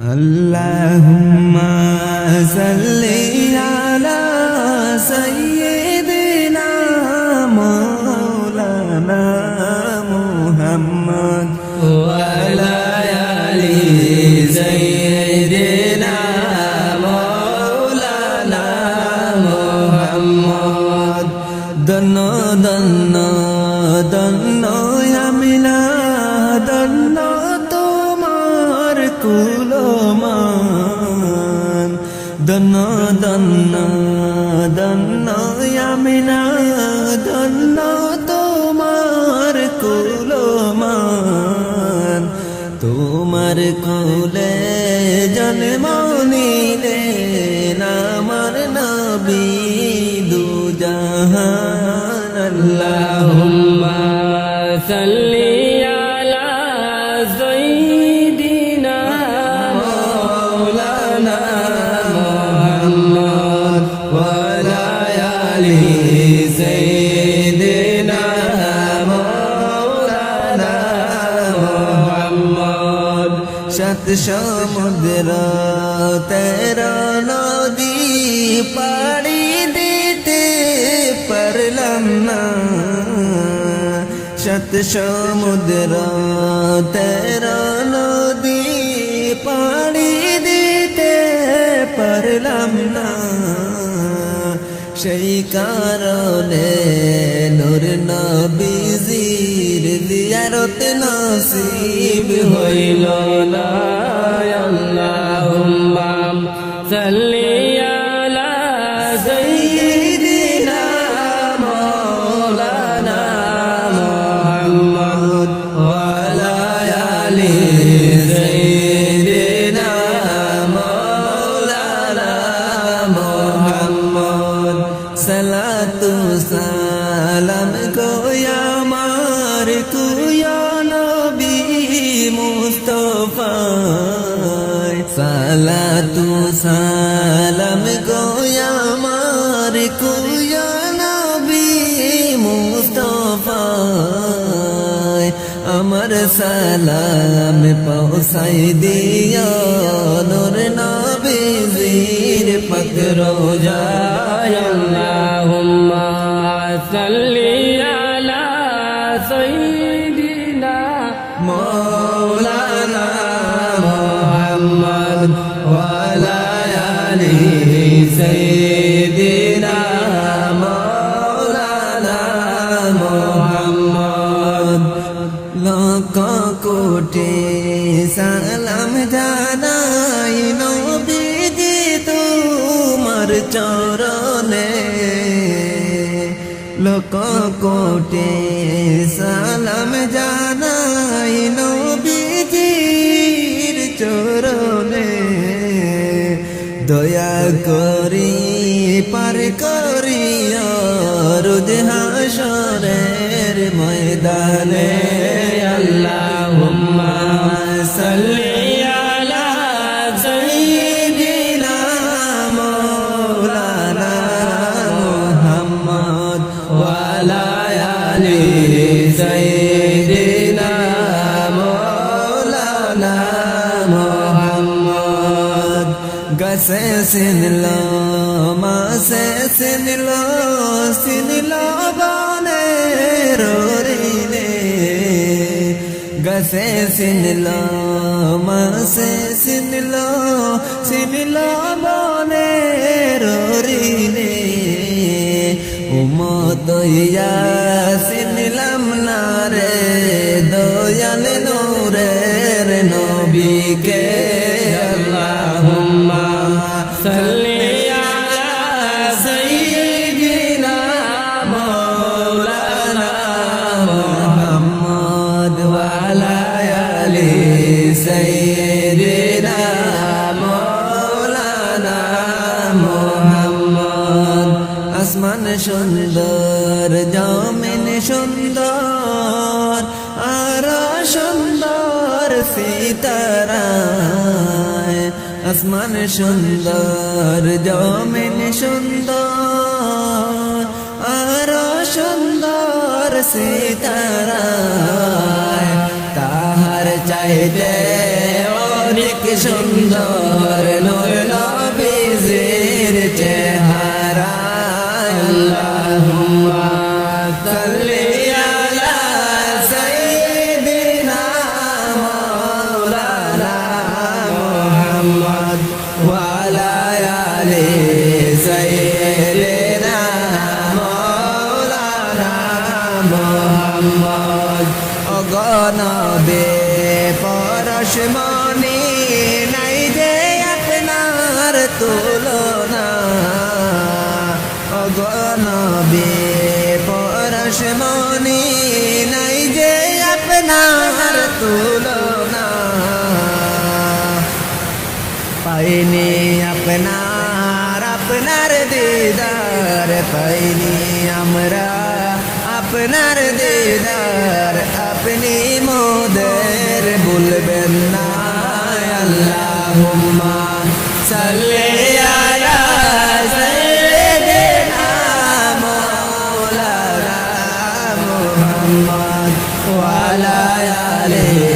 আল্লাহুম্মা সাল্লি আলা সাইয়্যিদিনা মাওলানা মুহাম্মদ ওয়া আলা আলি সাইয়্যিদিনা মাওলানা মুহাম্মদ দন্ন দন্ন দন্ন আমিনা দন্ন তোমার কুলমান দন্ন দন্ন দন্ন আমিনা দন্ন তোমার কুলমান তোমার কোলে জন্ম নিলেন আমার নবী দুজাহান আল্লাহুম্মা সাল্লি আলা সাইয়্যিদিনা মাওলানা মুহাম্মদ ওয়া আলা আলি সাইয়্যিদিনা মাওলানা মুহাম্মদ সাত সমুদ্র তেরো নদী পাড়ি দিতে পারলাম না সাত সমুদ্র তেরো নদী পাড়ি দিতে পারলাম না সেই কারণে নূর নবীজির জিয়ারত নসিব হইল না আল্লাহুম্মা সাল্লি আলা সাইয়্যিদিনা মাওলানা মুহাম্মদ ওয়া আলা আলি সাইয়্যিদিনা মাওলানা মুহাম্মদ সালাতু সালাম গো আমার কুয়া নবী মুস্তাফা সালাতু সালাম গো আমার কুয়া নবী মুস্তাফা আমার সালাম পৌঁছাই দিও নূর নবীজির পাক রোজায় আল্লাহুম্মা সাল্লি আলা সাইয়্যিদিনা মাওলানা মুহাম্মদ ওয়া আলা আলি সাইয়্যিদিনা মাওলানা মুহাম্মদ লক্ষ কোটি সালাম জানাই নবীজি তোমার চরণে লক্ষ কোটি সালাম জানাই নবীজির চরণে দয়া করি পার করিয়া রোজ হাসরের ময়দানে আল্লাহুম্মা সাল্লি আলা সাইয়্যিদিনা মাওলানা মুহাম্মদ ওয়া আলা আলি সাইয়্যিদিনা মাওলানা মুহাম্মদ গসে সিনলো মাসে সিনলো সিনলো বনে রোরিনে গসে সিনলো মাসে সিনলো সিনলো বনে রোরিনে উম্মত ইয়া সিনলাম না রে দয়াল নূরের নবীকে আল্লাহুম্মা সাল্লি আলা সাইয়্যিদিনা মাওলানা মুহাম্মদ ওয়া আলা আলি সাইয়্যিদিনা মাওলানা মুহাম্মদ আসমান সুন্দর জমিন সুন্দর আর সুন্দর সিতারায় আসমান সুন্দর জমিন সুন্দর আর সুন্দর সিতারায় তাহার চাইতে অনেক সুন্দর নূর নবীজির চেহারা আল্লাহুম্মা সাল্লি আলা সাইয়্যিদিনা মাওলানা মুহাম্মদ ওয়া আলা আলি সাইয়্যিদিনা মাওলানা মুহাম্মদ অগণবে পরশমণি নাই যে আপনার তুলনা অগণবে পরশমণি নাই যে আপনার তুলনা পাইনি আপনার দিদার পাইনি আমরা আপনার দিদার আপনি মোদের ভুলবেন না আল্লাহুম্মা সাল্লি আলা সাইয়্যিদিনা মাওলানা মুহাম্মদ ওয়া আলা আলিহি